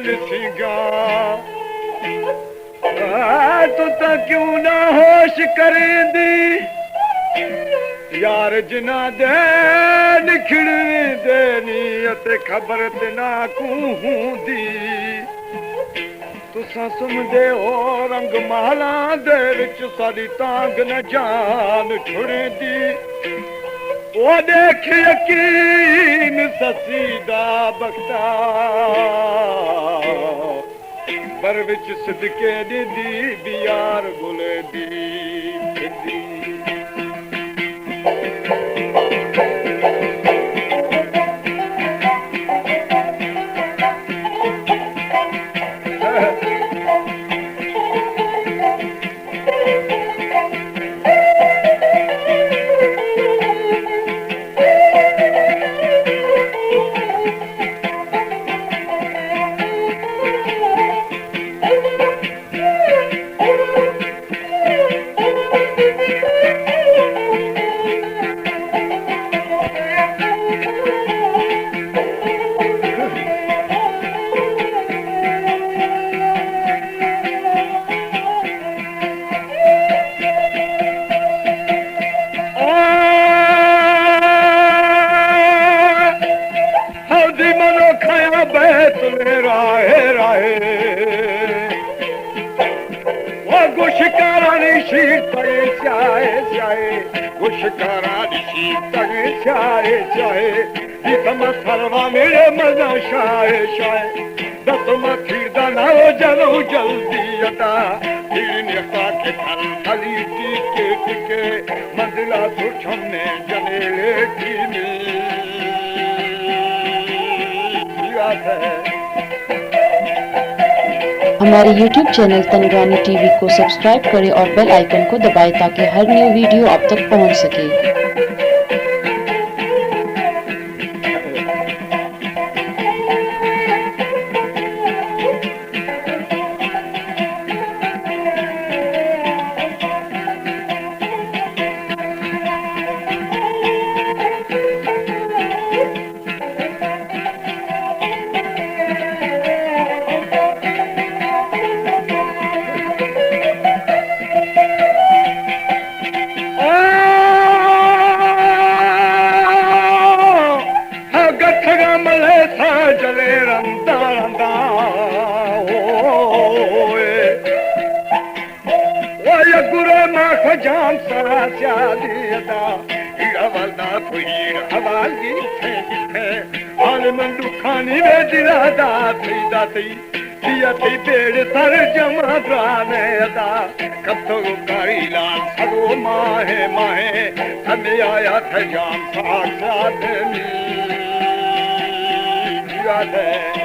सिंगा तू तो क्यों ना होश करेंदी यार जिना दे निखड़वी देनी अते खबर ते ना कूंदी तुसा सुमदे हो रंग महला दे विच साडी तांग न जान छुड़दी वो देख यकीन ससीदा बख्ता पर विच सिदके दी बियार गुले दी सरवा मेरे मजा शाये शाये दस मखीदा ना हो जलो जल्दी अदा फिर के थल थली टिके टिके मंजिला सुठमने जनेले की हमारे YouTube चैनल तनुरानी टीवी को सब्सक्राइब करें और बेल आइकन को दबाएं ताकि हर न्यू वीडियो आप तक पहुंच सके। जान सारा चालियदा इरावलदा फुईर हवाली थे हाल मन दुखानी वे दिलादा थीदा थी दिया थी पेड़ सर जमा द्राने अदा कब तो कारी लाल सरो माहे माहे हमें आया था जान साथ में याद है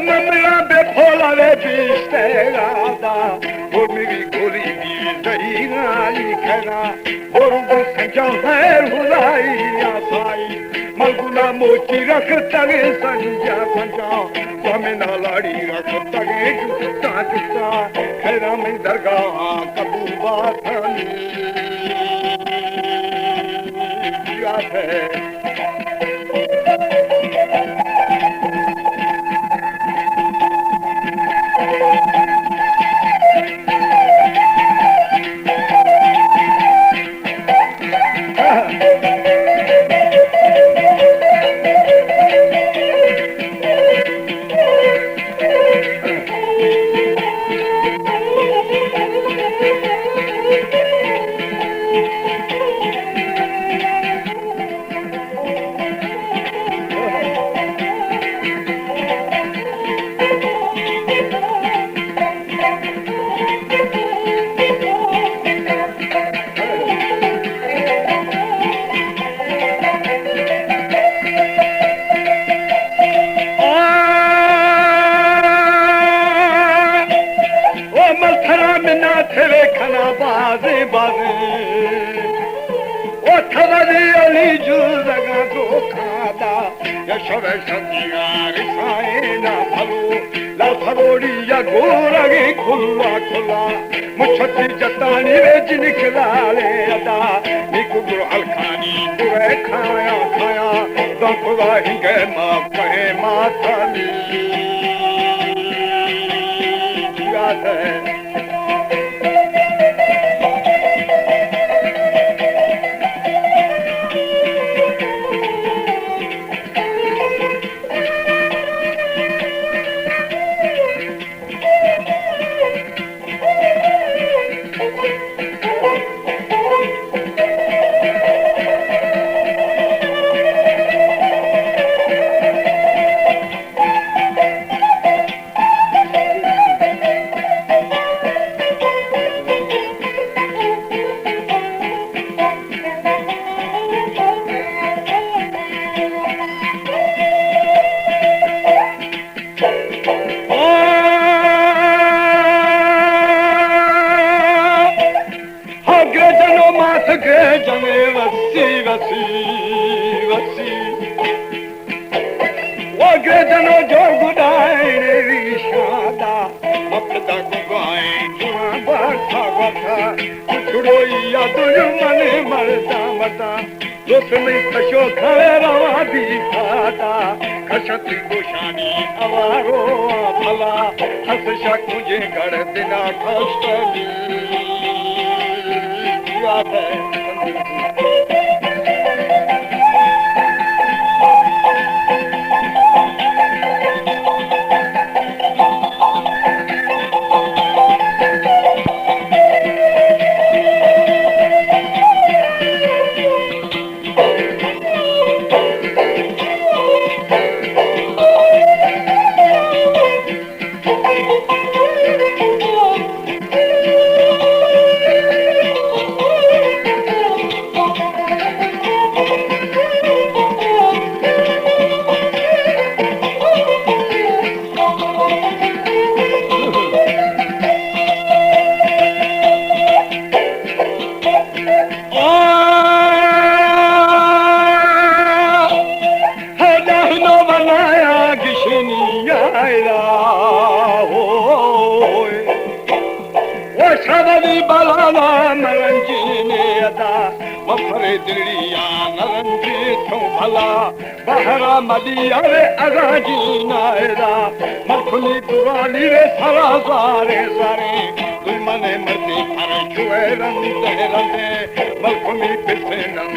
mamma befola le piste gada Ormigi goli di zaina likana Orgo sanjao hai hulai asai Malguna mochi rakhta ge sanja sanjao Swamina ladi rakhta ge jutta jutta Khaira mein dargah kabuba thani Yaad hai Tere khana baze baze O thavadi ali juzaga to khada Yashave sanjiga risae na bhalu La thavodi ya gorage khulla khulla Muchhati jatani vech nikhla le ada Niku guru alkhani kure khaya khaya Dakhuda hinge ma kahe matani Yaad hai Jange vasi vasi vasi Wage jano jorgudai re vishada Mapda gugai jua batha batha Chudoi yadu mane marda mata Dosme kasho khare rawa dikhada Kashati goshani avaro bhala Has shak mujhe gar dina khastani Yaad hai Shabadi balana naranjine ada mafre diliya naranji thumbala bahara madiya re azajina era makhuni durani re sara sare sare tulmane mardi phar chueran tehrane makhuni bisenam